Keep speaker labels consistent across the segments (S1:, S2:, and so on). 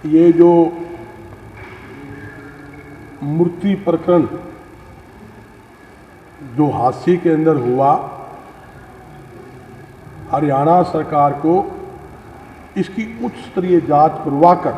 S1: ये जो मूर्ति प्रकरण जो हादसे के अंदर हुआ, हरियाणा सरकार को इसकी उच्च स्तरीय जांच करवाकर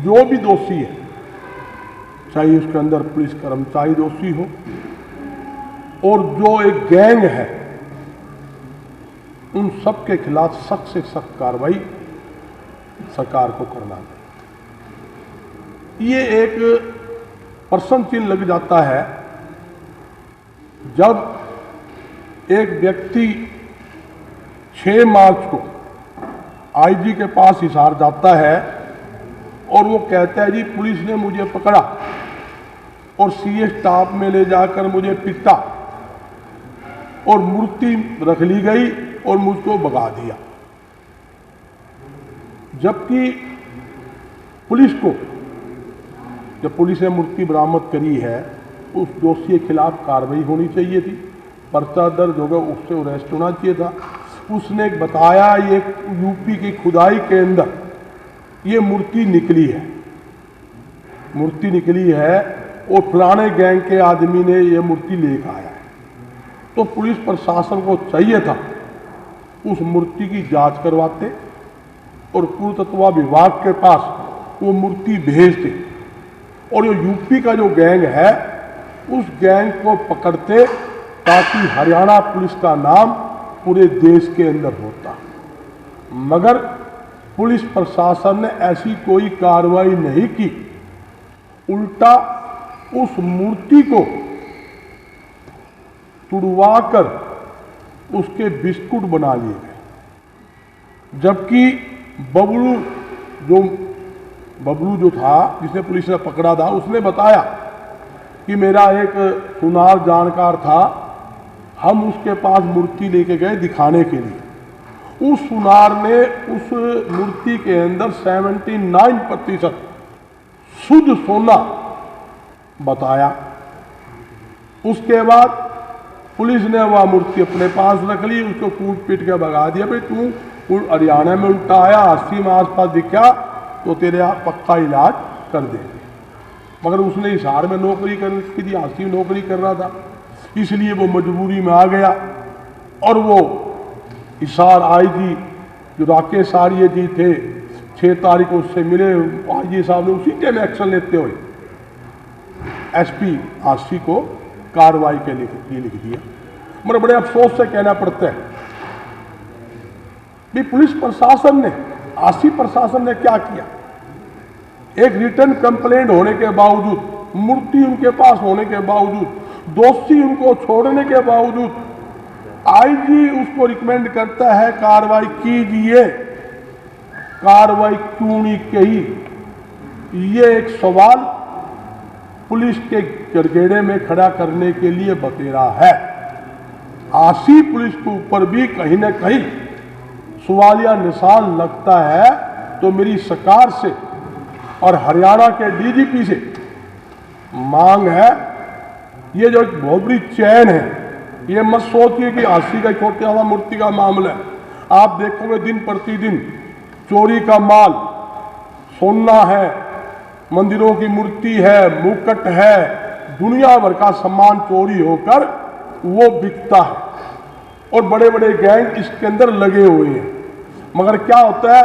S1: जो भी दोषी है, चाहे उसके अंदर पुलिस कर्मचारी दोषी हो और जो एक गैंग है, उन सब के खिलाफ सख्त से सख्त कार्रवाई सरकार को करना चाहिए। ये एक प्रश्न चिन्ह लग जाता है जब एक व्यक्ति 6 मार्च को आईजी के पास हिसार जाता है और वो कहता है जी पुलिस ने मुझे पकड़ा और सीए स्टाफ में ले जाकर मुझे पीटा और मूर्ति रख ली गई और मुझको भगा दिया। जबकि पुलिस को, जब पुलिस ने मूर्ति बरामद करी है, उस दोषी के खिलाफ कार्रवाई होनी चाहिए थी, पर्चा दर्ज होगा, उससे अरेस्ट होना चाहिए था। उसने बताया ये यूपी की खुदाई के अंदर ये मूर्ति निकली है, मूर्ति निकली है और पुराने गैंग के आदमी ने ये मूर्ति लेकर आया है। तो पुलिस प्रशासन को चाहिए था उस मूर्ति की जांच करवाते और पुरातत्व विभाग के पास वो मूर्ति भेजते और ये यूपी का जो गैंग है उस गैंग को पकड़ते, ताकि हरियाणा पुलिस का नाम पूरे देश के अंदर होता। मगर पुलिस प्रशासन ने ऐसी कोई कार्रवाई नहीं की, उल्टा उस मूर्ति को तुड़वाकर उसके बिस्कुट बना लिए गए। जबकि बबलू जो था जिसने पुलिस ने पकड़ा था, उसने बताया कि मेरा एक सुनार जानकार था, हम उसके पास मूर्ति लेके गए दिखाने के लिए। उस सुनार ने उस मूर्ति के अंदर 79% शुद्ध सोना बताया। उसके बाद पुलिस ने वह मूर्ति अपने पास रख ली, उसको कूट पीट के भगा दिया। भाई तू हरियाणा में उल्टा आया, 80 में आसपास दिखा तो तेरे पक्का इलाज कर देंगे। मगर उसने हिसार में नौकरी की थी, 80 में नौकरी कर रहा था, इसलिए वो मजबूरी में आ गया और वो हिसार आईजी जो राकेश आर्य जी थे, 6 तारीख को उससे मिले। आईजी साहब ने उसी टाइम एक्शन लेते हुए एसपी आरसी को कार्रवाई के लिए लिख दिया। मुझे बड़े अफसोस से कहना पड़ता है कि पुलिस प्रशासन ने, आरसी प्रशासन ने क्या किया। एक रिटर्न कंप्लेंट होने के बावजूद, मूर्ति उनके पास होने के बावजूद, दोषी उनको छोड़ने के बावजूद आईजी उसको रिकमेंड करता है कार्रवाई कीजिए, कार्रवाई क्यों नहीं की। ये एक सवाल पुलिस के गड़गड़े में खड़ा करने के लिए बतेरा है। आरसी पुलिस के ऊपर भी कहीं न कहीं सवालिया निशान लगता है। तो मेरी सरकार से और हरियाणा के डीजीपी से मांग है, ये जो एक बहुत बड़ी चैन है, ये मत सोचिए कि आरसी का छोटे वाला मूर्ति का मामला है। आप देखोगे दिन प्रतिदिन चोरी का माल, सोना है, मंदिरों की मूर्ति है, मुकुट है, दुनिया भर का सामान चोरी होकर वो बिकता है और बड़े बड़े गैंग इसके अंदर लगे हुए हैं। मगर क्या होता है,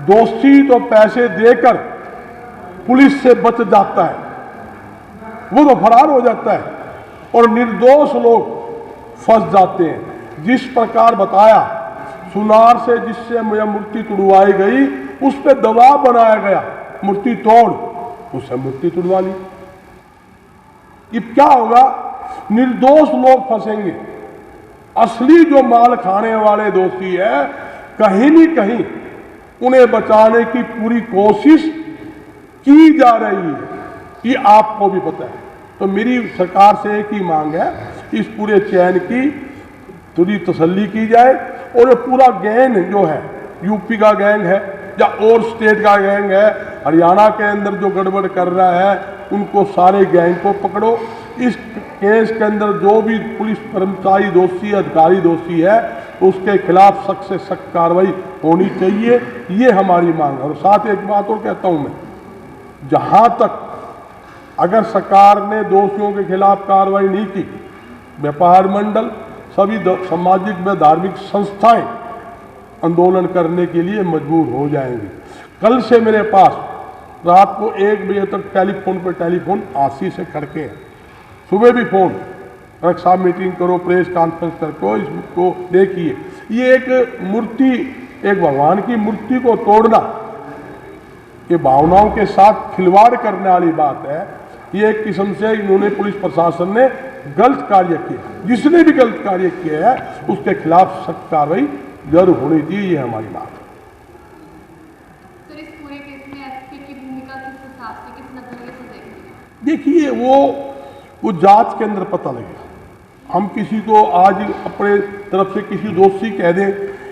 S1: दोषी तो पैसे देकर पुलिस से बच जाता है, वो तो फरार हो जाता है और निर्दोष लोग फंस जाते हैं। जिस प्रकार बताया, सुनार से जिससे मुझे मूर्ति तुड़वाई गई, उस पर दबाव बनाया गया, मूर्ति तोड़, उससे मूर्ति तुड़वा ली। अब क्या होगा, निर्दोष लोग फंसेंगे। असली जो माल खाने वाले दोषी है, कहीं न कहीं उन्हें बचाने की पूरी कोशिश की जा रही है, ये आपको भी पता है। तो मेरी सरकार से एक ही मांग है, इस पूरे चैन की थोड़ी तसल्ली की जाए और ये पूरा गैंग जो है, यूपी का गैंग है या और स्टेट का गैंग है, हरियाणा के अंदर जो गड़बड़ कर रहा है, उनको सारे गैंग को पकड़ो। इस केस के अंदर जो भी पुलिस कर्मचारी दोषी, अधिकारी दोषी है, उसके खिलाफ सख्त से सख्त कार्रवाई होनी चाहिए, ये हमारी मांग है। और साथ एक बात और कहता हूँ मैं, जहाँ तक अगर सरकार ने दोषियों के खिलाफ कार्रवाई नहीं की, व्यापार मंडल, सभी सामाजिक व धार्मिक संस्थाएं आंदोलन करने के लिए मजबूर हो जाएंगी। कल से मेरे पास रात को 1 बजे तक टेलीफोन पर टेलीफोन आशी से खड़के हैं, सुबह भी फोन, कलेक्टर साहब मीटिंग करो, प्रेस कॉन्फ्रेंस करो, इसको देखिए। ये एक मूर्ति, एक भगवान की मूर्ति को तोड़ना, ये भावनाओं के साथ खिलवाड़ करने वाली बात है। ये एक किस्म से इन्होंने, पुलिस प्रशासन ने गलत कार्य किया। जिसने भी गलत कार्य किया है उसके खिलाफ सख्त कार्रवाई जरूर होनी चाहिए, ये हमारी बात है।
S2: सर, इस पूरे केस में एसपी की भूमिका किस हिसाब से, किस नजरिए से देखेंगे?
S1: देखिए, वो जांच के अंदर पता लगेगा। हम किसी को आज अपने तरफ से किसी दोषी कह दें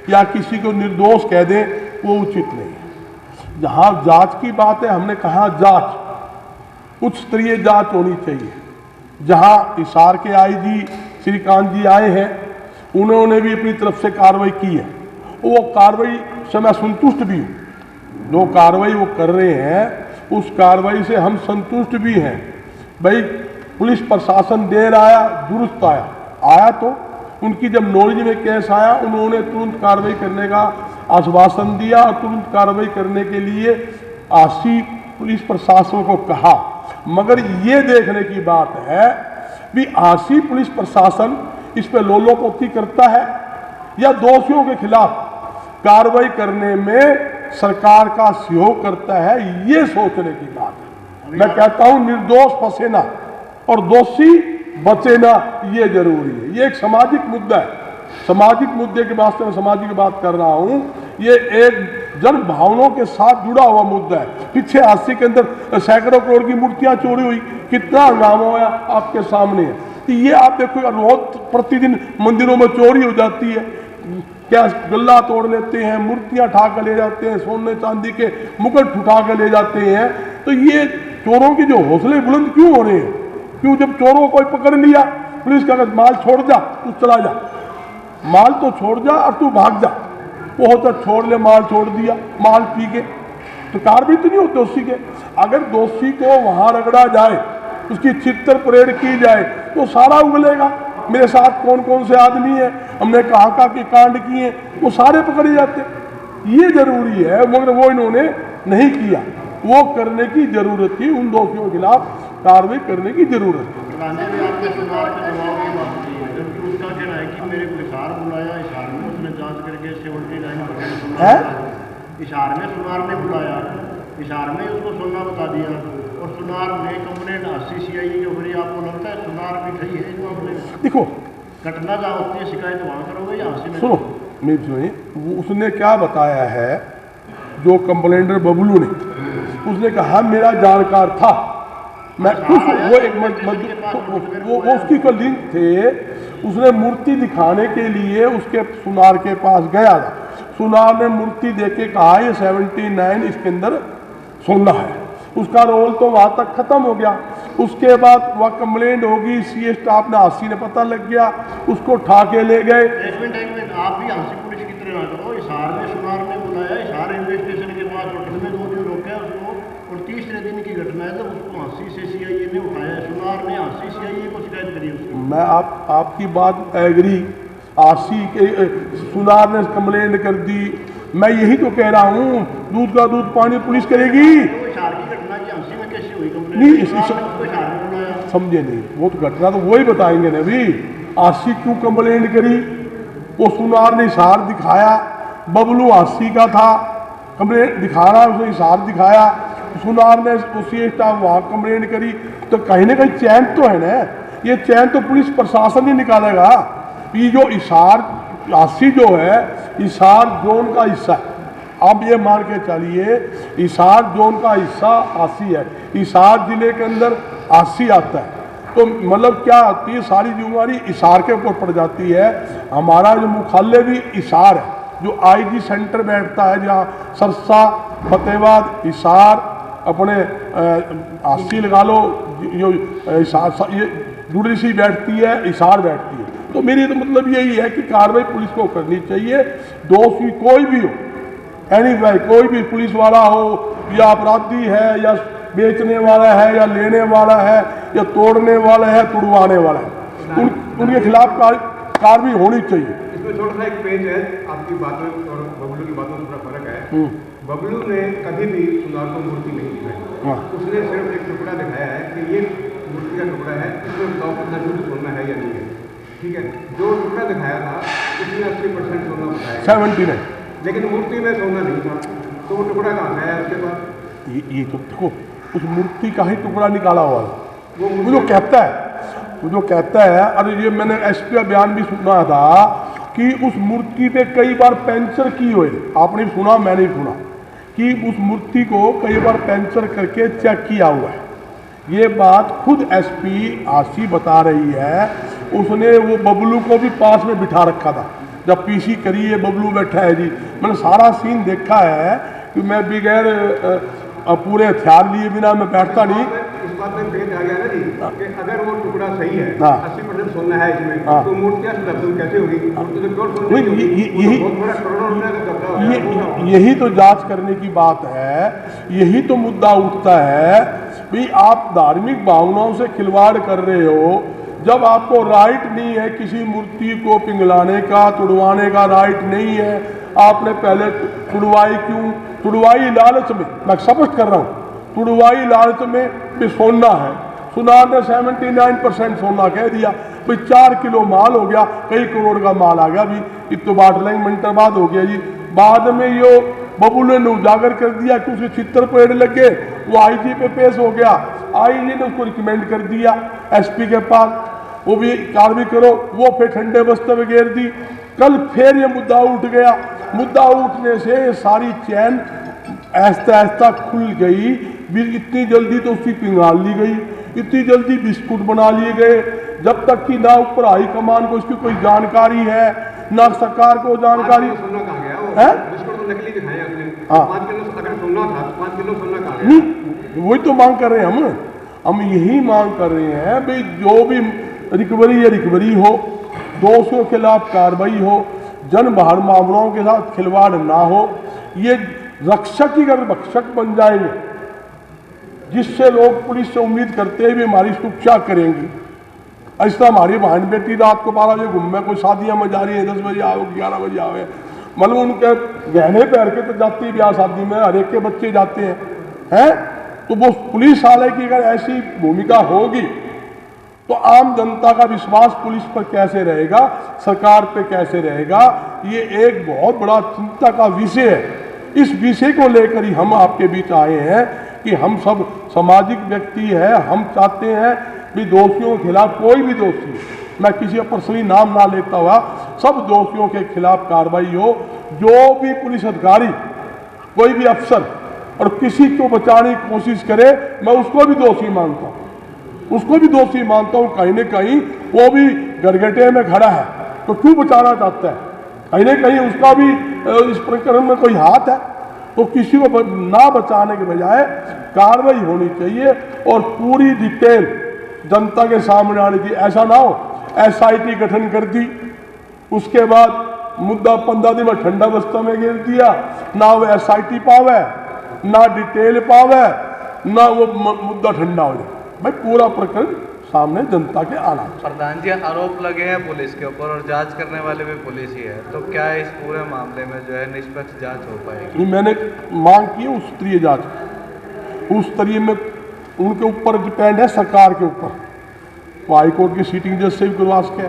S1: या किसी को निर्दोष कह दें, वो उचित नहीं है। जहाँ जांच की बात है, हमने कहा जांच उच्च स्तरीय जांच होनी चाहिए। जहाँ हिसार के आईजी श्रीकांत जी आए हैं, उन्होंने भी अपनी तरफ से कार्रवाई की है, वो कार्रवाई से मैं संतुष्ट भी हूँ। जो कार्रवाई वो कर रहे हैं उस कार्रवाई से हम संतुष्ट भी हैं। भाई, पुलिस प्रशासन देर आया दुरुस्त आया तो उनकी जब नॉलेज में केस आया, उन्होंने तुरंत कार्रवाई करने का आश्वासन दिया और तुरंत कार्रवाई करने के लिए आशी पुलिस प्रशासन को कहा। मगर ये देखने की बात है भी आशी पुलिस प्रशासन इस पे लोलोपोती करता है या दोषियों के खिलाफ कार्रवाई करने में सरकार का सहयोग करता है, ये सोचने की बात है। मैं कहता हूं निर्दोष फंसे ना और दोषी बचे ना, ये जरूरी है। ये एक सामाजिक मुद्दा है, सामाजिक मुद्दे के वास्ते मैं सामाजिक बात कर रहा हूं। ये एक जन भावनाओं के साथ जुड़ा हुआ मुद्दा है। पीछे आशी के अंदर सैकड़ों करोड़ की मूर्तियां चोरी हुई, कितना हंगामा होया आपके सामने है। तो ये आप देखो, रोज प्रतिदिन मंदिरों में चोरी हो जाती है, क्या गल्ला तोड़ लेते हैं, मूर्तियां उठा कर ले जाते हैं, सोने चांदी के मुकुट उठा कर ले जाते हैं। तो ये चोरों के जो हौसले बुलंद क्यों हो रहे हैं? क्यों? जब चोरों को पकड़ लिया, पुलिस का माल छोड़ जा, तू चला जा, माल तो छोड़ जा और तू भाग जा। वो होता छोड़ ले, माल छोड़ दिया, माल पी के, तो कार्रवाई तो नहीं होती दोषी के। अगर दोषी को वहां रगड़ा जाए, उसकी चित्तर परेड की जाए, तो सारा उगलेगा। मेरे साथ कौन कौन से आदमी हैं, हमने कहाँ के कांड किए, वो सारे पकड़े जाते। ये जरूरी है, मगर वो इन्होंने नहीं किया। वो करने की जरूरत थी, उन दोषियों के खिलाफ कार्रवाई करने की जरूरत थी।
S3: उसका कहना है कि मेरे को हिसार बुलाया, हिसार में उसने जांच करके 79 हिसार में सुनार ने बुलाया, हिसार में उसको सुनना बता दिया और सुनार ने कंप्लेंट CCI के ऊपर। आपको लगता है सुनार भी सही है इस मामले में?
S1: देखो,
S3: घटना जहाँ होती है शिकायत वहाँ करोगे या में?
S1: सुनो मेरी सुनिए, वो उसने क्या बताया है, जो कंप्लेंटर बबलू ने, उसने कहा मेरा जानकार था, मैं खुश। वो एक वो उसकी को लिंक थे, उसने मूर्ति दिखाने के लिए उसके सुनार के पास गया था। सुनार ने मूर्ति देख के कहा ये 79 इसके अंदर सोना है। उसका रोल तो वहां तक खत्म हो गया। उसके बाद वह कंप्लेंट होगी, सीए स्टाफ ने आशी ने पता लग गया, उसको उठा के ले गए।
S3: एक मिनट, आप भी आशी पुलिस की तरह ना करो। हिसार में सुनार ने बुलाया, हिसार रेलवे स्टेशन के पास होटल में 2 दिन रोका उसको, और तीसरे दिन की घटना है जब उसको आशी से CIA ने उठाया। सुनार ने आशी CIA को शिकायत करी उसकी।
S1: मैं आपकी बात एग्री, आशी के सुनार ने कंप्लेंट कर दी। मैं यही तो कह रहा हूँ, दूध का दूध पानी पुलिस करेगी। नहीं, समझे नहीं, वो तो घटना तो वही बताएंगे ना भी, आशी क्यों कंप्लेंट करी। वो सुनार ने इशार दिखाया, बबलू आशी का था, कंप्लेंट दिखा रहा है, उसने इशार दिखाया, सुनार ने उसी स्टाफ वहाँ कंप्लेंट करी। तो कहीं ना कहीं चैन तो है ना, ये चैन तो पुलिस प्रशासन ही निकालेगा। ये जो इशार आशी जो है, इशार जोन का हिस्सा है। अब ये मान के चलिए, हिसार जोन का हिस्सा आशी है, हिसार जिले के अंदर आशी आता है, तो मतलब क्या होती है, सारी जिम्मेवारी हिसार के ऊपर पड़ जाती है। हमारा जो मुख्यालय भी हिसार है, जो IG सेंटर बैठता है, जहाँ सरसा, फतेहाबाद, हिसार, अपने आशी लगा लो, जो हिसार ये जुड़ी सी बैठती है, हिसार बैठती है। तो मेरी तो मतलब यही है कि कार्रवाई पुलिस को करनी चाहिए, दोषी कोई भी हो, एनी भाई कोई भी पुलिस वाला हो या अपराधी है या बेचने वाला है या लेने वाला है या तोड़ने वाला है तुड़वाने वाला है, उनके खिलाफ कार्रवाई होनी चाहिए।
S4: इसमें छोटा सा एक पेज है, आपकी बातों और बबलू की बातों में थोड़ा फर्क है। बबलू ने कभी भी सुनार को मूर्ति नहीं दिखाई, उसने सिर्फ एक टुकड़ा दिखाया है कि ये मूर्ति का टुकड़ा है, इसमें बताओ कितना दूध सोना है या नहीं है। ठीक है, जो टुकड़ा दिखाया था उसमें 80% सोना बताया
S1: 70 है,
S4: लेकिन मूर्ति में सोना नहीं था, तो वो टुकड़ा कहाँ से आया उसके बाद?
S1: ये तो देखो उस मूर्ति का ही टुकड़ा निकाला हुआ है। वो जो कहता है अरे ये मैंने एसपी का बयान भी सुना था कि उस मूर्ति पे कई बार पंचर की हुई, आपने सुना मैंने सुना कि उस मूर्ति को कई बार पंचर करके चेक किया हुआ है। ये बात खुद एसपी आशी बता रही है। उसने वो बबलू को भी पास में बिठा रखा था जब पीसी करी है, बबलू बैठा है जी, मैंने सारा सीन देखा है कि मैं बगैर पूरे हथियार लिए बिना मैं बैठता नहीं।
S4: इस बात में भेद आ गया ना जी कि अगर वो टुकड़ा सही है,
S1: हाँ।
S4: 80% सोना है इसमें,
S1: हाँ।
S4: तो मूर्तियाँ कैसे होगी? मूर्ति तो क्यों सोने
S1: वही-
S4: की होगी?
S1: यही-
S4: वो तो बहुत बड़ा करोड़ों रुपए का कब्जा हो गया।
S1: यही तो जांच करने की बात है, यही तो मुद्दा उठता है भाई आप धार्मिक भावनाओं से खिलवाड़ कर रहे हो जब आपको राइट नहीं है किसी मूर्ति को पिघलाने का, तुड़वाने का राइट नहीं है। आपने पहले तुड़वाई क्यों? तुड़वाई लालच में, मैं स्पष्ट कर रहा हूँ, तुड़वाई लालच में भी सोना है। सुनार ने 79% सोना कह दिया, भाई 4 किलो माल हो गया, कई करोड़ का माल आ गया। अभी इतो बाट लेंगे मिनट बाद हो गया जी। बाद में यो बबुल ने उजागर कर दिया कि उसे चित्र पेड़ लगे, वो आईजी पे पेश हो गया, आईजी ने उसको रिकमेंड कर दिया एसपी के पास, वो भी कार्रवाई करो, वो फिर ठंडे बस्ते में घेर दी। कल फिर ये मुद्दा उठ गया, मुद्दा उठने से ये सारी चैन ऐसा ऐसा खुल गई। इतनी जल्दी तो उसकी पिंगाल ली गई, इतनी जल्दी बिस्कुट बना लिए गए, जब तक कि ना ऊपर हाई कमान को इसकी कोई जानकारी है ना सरकार को जानकारी।
S4: सोना कहाँ गया वो?
S1: है?
S4: बिस्कुट तो नकली दिखाया उसने।
S1: हाँ।
S4: 5 किलो अगर सोना था तो 5 किलो सोना कहाँ गया?
S1: नहीं, वही तो मांग कर रहे हैं हम यही मांग कर रहे हैं भाई जो भी रिकवरी या रिकवरी हो, दोषियों के खिलाफ कार्रवाई हो, जन भावनाओं के साथ खिलवाड़ ना हो। ये रक्षक ही अगर भक्षक बन जाएंगे, जिससे लोग पुलिस से उम्मीद करते हैं भी हमारी सुरक्षा करेंगी। ऐसा हमारी बहन बेटी रात को 12 बजे घूम में कोई शादियाँ में जा रही है, 10 बजे आओ 11 बजे आओ, मतलब उनके गहने पहन के तो जाती है ब्याह शादी में, हर एक के बच्चे जाते हैं। तो वो पुलिस वाले की अगर ऐसी भूमिका होगी तो आम जनता का विश्वास पुलिस पर कैसे रहेगा, सरकार पे कैसे रहेगा? ये एक बहुत बड़ा चिंता का विषय है। इस विषय को लेकर ही हम आपके बीच आए हैं कि हम सब सामाजिक व्यक्ति हैं, हम चाहते हैं कि दोषियों के खिलाफ, कोई भी दोषी, मैं किसी पर्सनली नाम ना लेता हुआ, सब दोषियों के खिलाफ कार्रवाई हो। जो भी पुलिस अधिकारी, कोई भी अफसर और किसी को बचाने की कोशिश करे, मैं उसको भी दोषी मानता हूँ, उसको भी दोषी मानता हूँ। कहीं न कहीं वो भी गरगटे में खड़ा है तो क्यों बचाना चाहता है, कहीं न कहीं उसका भी इस प्रकरण में कोई हाथ है। तो किसी को ना बचाने के बजाय कार्रवाई होनी चाहिए और पूरी डिटेल जनता के सामने आनी चाहिए। ऐसा ना हो SIT गठन कर दी, उसके बाद मुद्दा 15 दिन में ठंडा बस्ता में गिर दिया, ना वो SIT पावे, ना डिटेल पावे, ना वो मुद्दा ठंडा हो जाए। भाई पूरा प्रकरण सामने जनता के आना।
S5: प्रधान जी, आरोप लगे हैं पुलिस के ऊपर और जांच करने वाले भी पुलिस ही है, तो क्या इस पूरे मामले में जो है निष्पक्ष जांच हो पाएगी?
S1: मैंने मांग की उच्च स्तरीय जांच, उस स्तरीय में उनके ऊपर डिपेंड है, सरकार के ऊपर। वो हाईकोर्ट की सीटिंग जज से भी करवा सके,